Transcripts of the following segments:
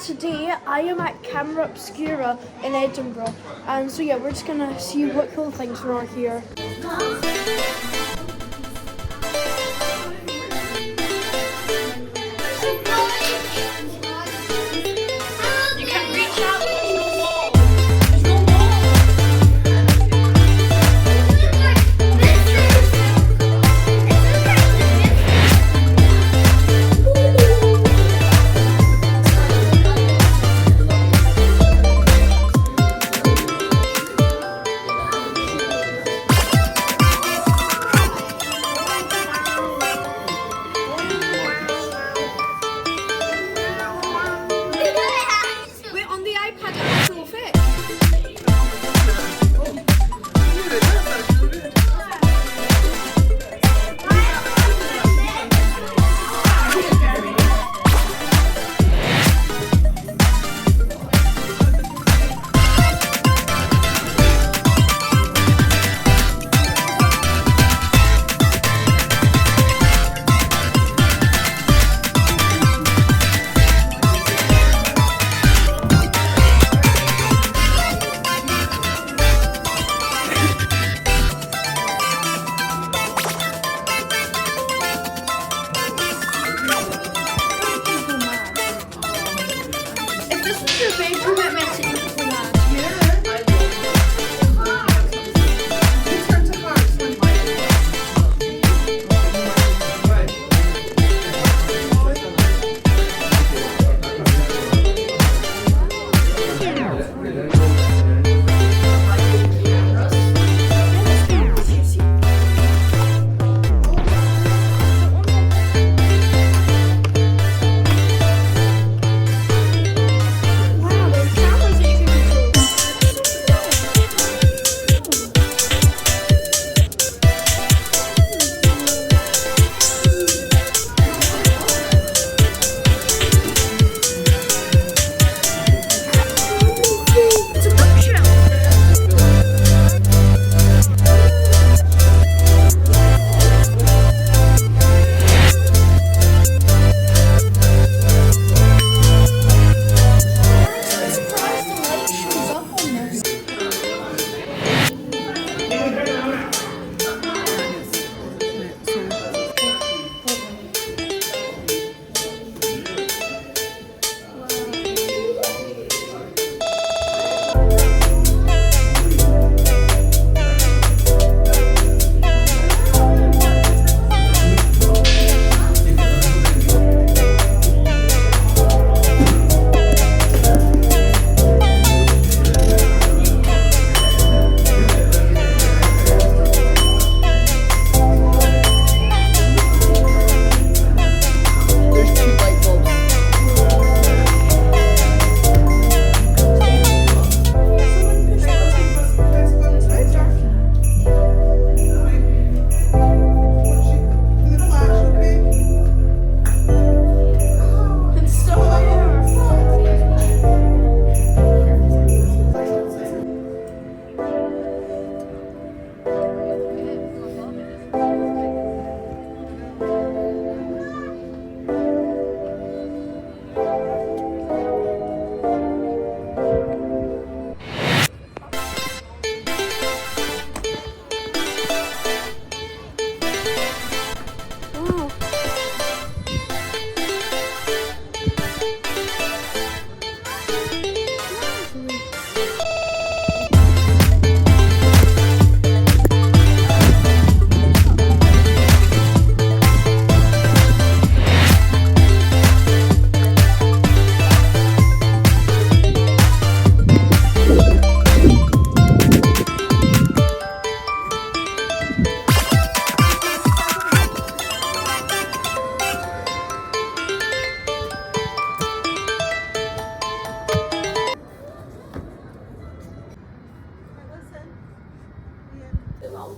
Today I am at Camera Obscura in Edinburgh, and so yeah, we're just gonna see what cool things there are here.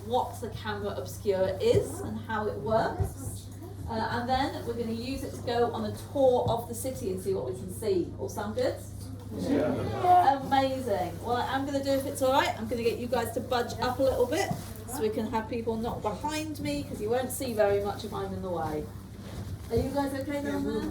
What the Camera Obscura is and how it works, and then we're going to use it to go on a tour of the city and see what we can see. All sound good? Yeah. Amazing. Well, I'm going to do, if it's all right, I'm going to get you guys to budge up a little bit so we can have people not behind me, because you won't see very much if I'm in the way. Are you guys okay down there?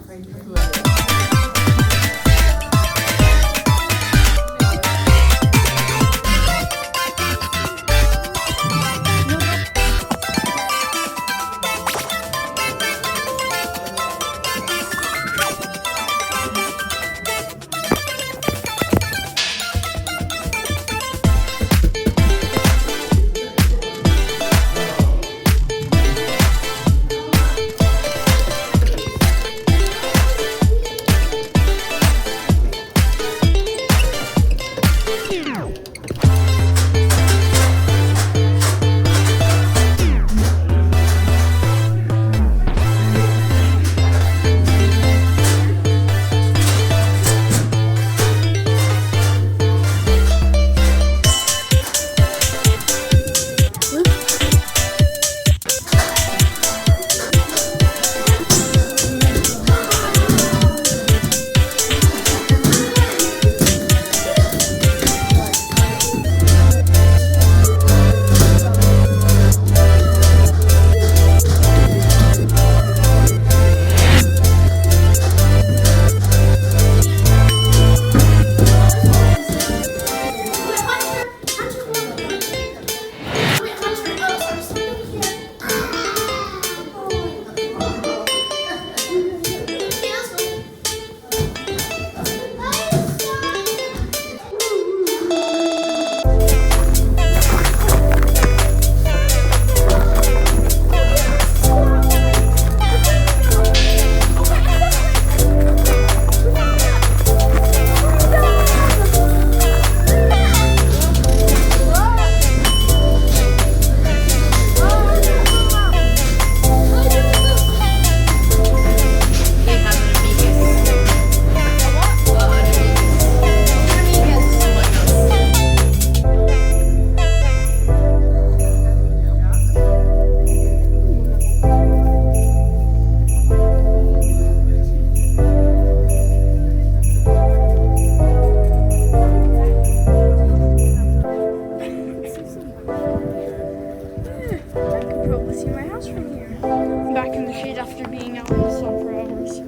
after being out in the sun for hours.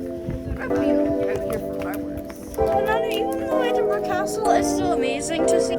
I've been out here for hours. And then even though Edinburgh Castle is still amazing to see.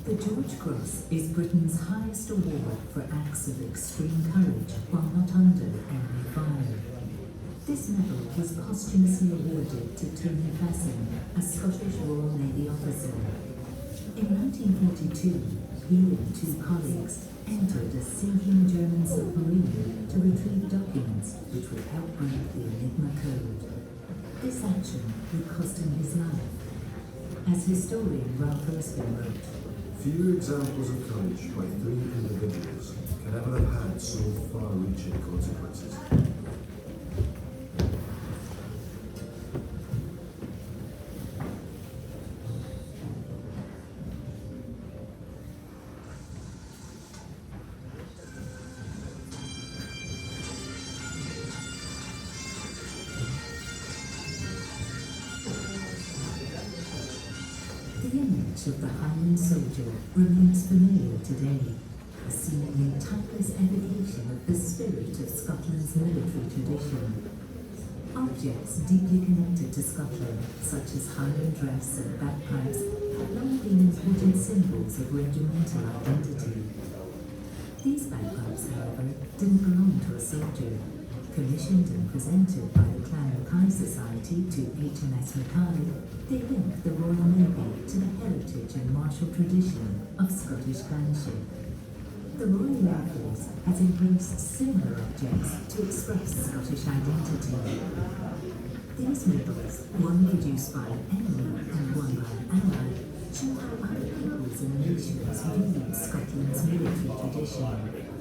The George Cross is Britain's highest award for acts of extreme courage while not under enemy fire. This medal was posthumously awarded to Tony Besson, a Scottish Royal Navy officer. In 1942, he and two colleagues entered a sinking German submarine to retrieve documents which would help break the Enigma code. This action would cost him his life. As historian Ralph Erskine wrote, "Few examples of courage by three individuals can ever have had so far-reaching consequences." image of the Highland soldier remains familiar today, a seemingly timeless evocation of the spirit of Scotland's military tradition. Objects deeply connected to Scotland, such as Highland dress and bagpipes, have long been important symbols of regimental identity. These bagpipes, however, didn't belong to a soldier. Commissioned and presented by the Clan Mackay Society to HMS Mackay, they link the Royal Navy to the heritage and martial tradition of Scottish clanship. The Royal Air Force has embraced similar objects to express Scottish identity. These medals, one produced by an enemy and one by an ally, show how other peoples and nations viewed Scotland's military tradition.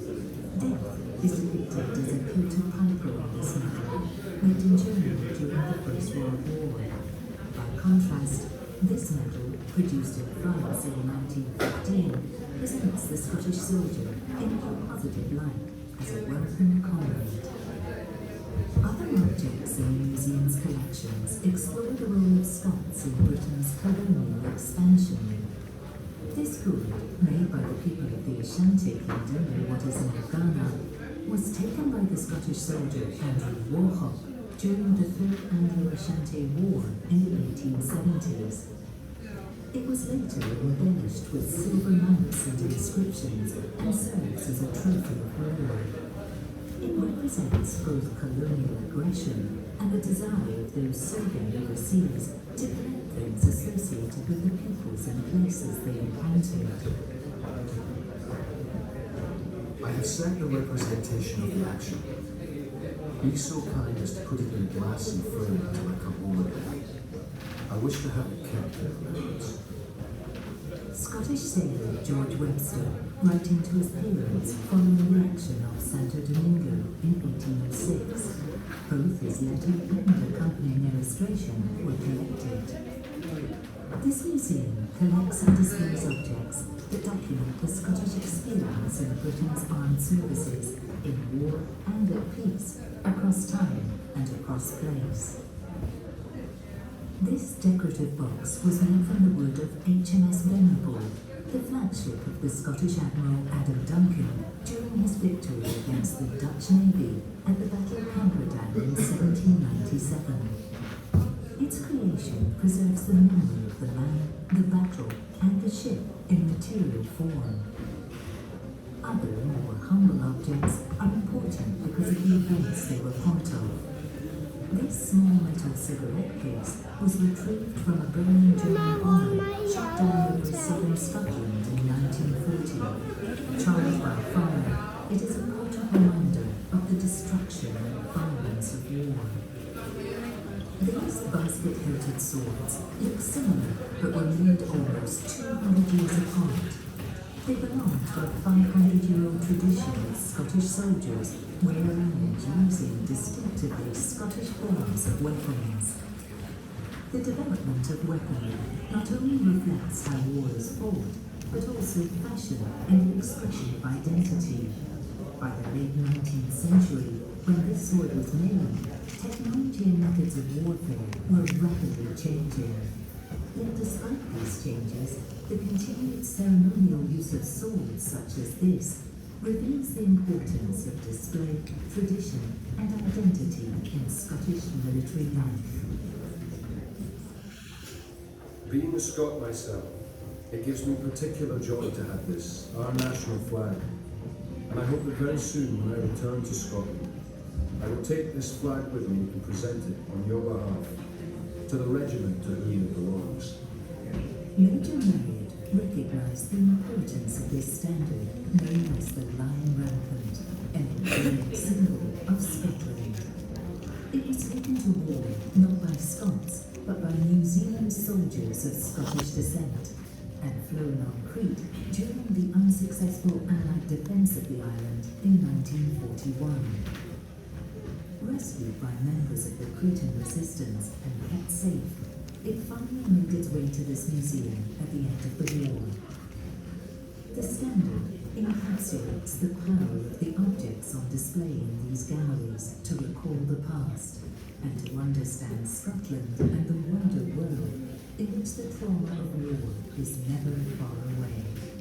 Death is depicted as a coat of piper on this medal, made in Germany during the First World War. By contrast, this medal, produced in France in 1915, presents the Scottish soldier in a more positive light as a welcome comrade. Other objects in the museum's collections explore the role of Scots in Britain's colonial expansion. This gold, made by the people of the Ashanti Kingdom in what is now Ghana, was taken by the Scottish soldier Andrew Warhawk during the Third Anglo-Ashanti War in the 1870s. It was later embellished with silver mounts and inscriptions and serves as a trophy of war. It represents both colonial aggression and the desire of those serving overseas to collect things associated with the peoples and places they encountered. I have set the representation of the action. Be so kind as to put it in a glass and frame until I come over there. I wish to have it kept there, remembrance. Scottish sailor George Webster, writing to his parents following the action off Santo Domingo in 1806, both his letter and accompanying illustration were collected. This museum collects and displays objects that document the Scottish experience in Britain's armed services in war and at peace, across time and across place. This decorative box was made from the wood of HMS Venerable, the flagship of the Scottish Admiral Adam Duncan during his victory against the Dutch Navy at the Battle of Camperdown in 1797. Its creation preserves the memory of the man, the battle, and the ship in material form. Other, more humble objects are important because of the events they were part of. This small metal cigarette case was retrieved from a burning German bomber shot down over southern Scotland in 1940. Charged by fire, it is a potent reminder of the destruction and violence of war. These basket-hilted swords look similar but were made almost 200 years apart. They belong to a 500-year-old tradition of Scottish soldiers wear around using distinctively Scottish forms of weapons. The development of weaponry not only reflects how war is fought, but also fashion and the expression of identity. By the late 19th century, when this sword was made, technology and methods of warfare were rapidly changing. Yet despite these changes, the continued ceremonial use of swords such as this reveals the importance of display, tradition, and identity in Scottish military life. Being a Scot myself, it gives me particular joy to have this, our national flag. And I hope that very soon, when I return to Scotland, I will take this flag with me and present it on your behalf to the regiment to whom it belongs. Major Marriott recognized the importance of this standard, known as the Lion Rampant, an enduring symbol of Scotland. It was taken to war not by Scots, but by New Zealand soldiers of Scottish descent, and flown on Crete during the unsuccessful Allied defense of the island in 1941. Rescued by members of the Cretan resistance and kept safe, it finally made its way to this museum at the end of the war. The standard encapsulates the power of the objects on display in these galleries to recall the past and to understand Scotland and the wider world in which the trauma of war is never far away.